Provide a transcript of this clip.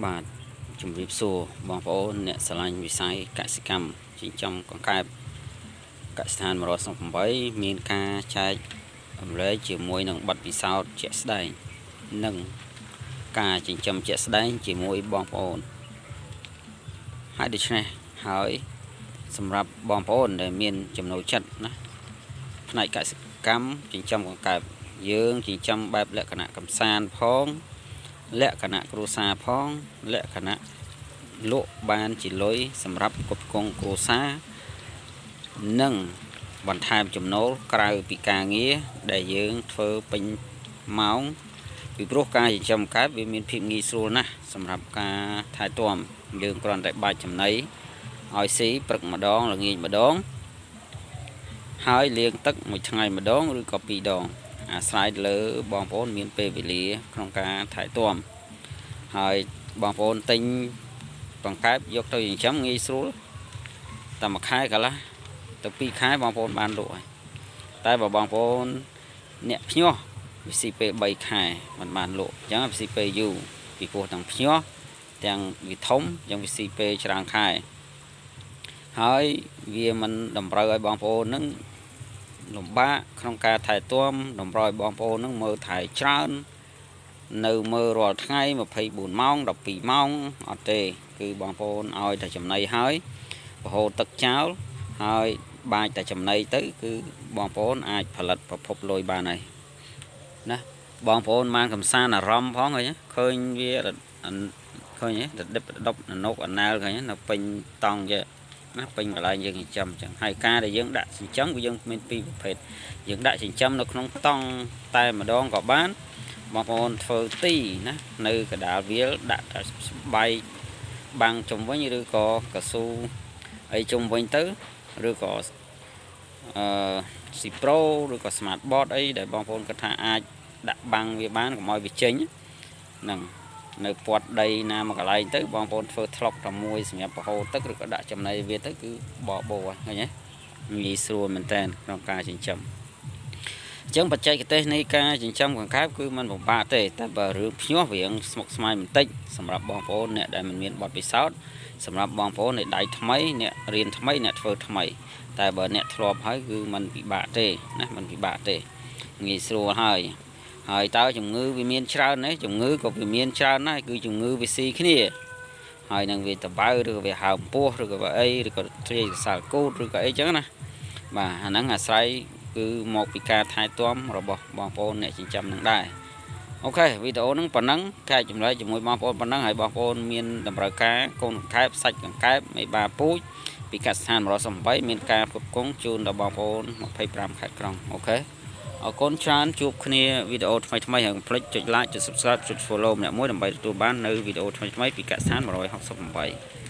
បាទជំរាបសួរបងប្អូនអ្នកស្រឡាញ់វិស័យកសិកម្មចិញ្ចឹមកង្កែបកសិដ្ឋាន108មានការចែកអំលែកជាមួយនឹងប័ណ្ណពិសោធន៍ជាក់ស្ដែងនិងការចិញ្ចឹមជាក់ស្ដែងជាមួយបងប្អូនហើយដូច្នេះហើយសម្រាប់បងប្អូនដែលមានចំណូលចិត្តណាផ្នែកកសិកម្មចិញ្ចឹមកង្កែបយើងចិញ្ចឹមបែបលក្ខណៈកំសាន្តផងលក្ខណៈគ្រួសារផងលក្ខណៈលក់បានជាលុយសម្រាប់ផ្គត់ផ្គង់គ្រួសារនិងបន្ថែមចំណូលក្រៅពីការងារដែលយើងធ្វើពេញម៉ោងពីព្រោះការចិញ្ចឹមកង្កែបវាមានភាពងាយស្រួលណាស់សម្រាប់ការថែទាំយើងគ្រាន់តែបាចចំណីឲ្យស៊ីព្រឹកម្ដងល្ងាចម្ដងហើយលាងទឹកមួយថ្ងៃម្ដងឬក៏ពីរដងអាស្រ័យលើបងប្អូនមានពេលវេលាក្នុងការថែទាំហើយបងប្អូនទិញកង្កែបយកទៅចិញ្ចឹមងាយស្រួលតែមួយខែកន្លះទៅ2ខែបងប្អូនបានលក់ហើយតែបើបងប្អូនអ្នកភ្ញាស់វាស៊ីពេល3ខែមិនបានលក់អញ្ចឹងវាស៊ីពេលយូរពីព្រោះទាំងភ្ញាស់ទាំងវាធំអញ្ចឹងវាស៊ីពេលច្រើនខែហើយវាមិនតម្រូវឲ្យបងប្អូននឹងលំបាកក្នុងការថែទាំតម្រូវឲ្យបងប្អូននឹងមើលថែច្រើននៅមើលរាល់ថ្ងៃ24ម៉ោង12ម៉ោងអត់ទេគឺបងប្អូនឲ្យតែចំណីហើយបហូរទឹកចោលហើយបាចតែចំណីទៅគឺបងប្អូនអាចផលិតប្រភពលុយបានហើយណាបងប្អូនបានកំសាន្តអារម្មណ៍ផងឃើញឃើញវាឃើញដិបដប់ណុកអណាលឃើញនៅពេញតង់ចេះណាពេញកន្លែងយើងចិញ្ចឹមអញ្ចឹងហើយការដែលយើងដាក់ចិញ្ចឹមគឺយើងមានពីរប្រភេទយើងដាក់ចិញ្ចឹមនៅក្នុងតង់តែម្ដងក៏បានបងប្អូនធ្វើទីណានៅកណ្ដាលវាលដាក់តែបាយបាំងជុំវិញឬក៏កស៊ូអីជុំវិញទៅឬក៏ស៊ីប្រូឬក៏ smart board អីដែលបងប្អូនគាត់ថាអាចដាក់បាំងវាបានកុំឲ្យវាចេញហ្នឹងនៅពាត់ដីណាមួយកន្លែងទៅបងប្អូនធ្វើថ្លុកតែមួយសម្រាប់បហូរទឹកឬក៏ដាក់ចំណីវាទៅគឺបបោឃើញទេងាយស្រួលមែនតើក្នុងការចិញ្ចឹមអញ្ចឹងបច្ចេកទេសនៃការចិញ្ចឹមកង្កែបគឺมันពិបាកទេតែបើរឿងភ្ញាស់វាស្មុគស្មាញបន្តិចសម្រាប់បងប្អូនអ្នកដែលមិនមានបទពិសោធន៍សម្រាប់បងប្អូនអ្នកដៃថ្មីអ្នករៀនថ្មីអ្នកធ្វើថ្មីតែបើអ្នកធ្លាប់ហើយគឺมันពិបាកទេណាมันពិបាកទេងាយស្រួលហើយតើជំងឺវាមានច្រើនទេជំងឺក៏វាមានច្រើនដែរគឺជំងឺវាស៊ីគ្នាហើយនឹងវាតបៅឬក៏វាហើមពោះឬក៏អីឬក៏ទ្រាយសល់គូតឬក៏អីចឹងណាបាទអាហ្នឹងអាស្រ័យគឺមកពីការថែទាំរបស់បងប្អូនអ្នកចិញ្ចឹមនឹងដែរអូខេវីដេអូហ្នឹងប៉ុណ្ណឹងចែកចម្លែកជាមួយបងប្អូនប៉ុណ្ណឹងហើយបងប្អូនមានតម្រូវការកូនកង្កែបសាច់កង្កែបមេបាពូជពីកសិដ្ឋាន108មានការផ្គត់ផ្គង់ជូនដល់បងប្អូន25ខេត្តក្រុងអូខេអរគុណច្រើនជួបគ្នាវីដេអូថ្មីៗហើយកុំភ្លេចចុច like ចុច subscribe ចុច follow ម្នាក់មួយដើម្បីទទួលបាននៅវីដេអូថ្មីៗពីកសិដ្ឋាន168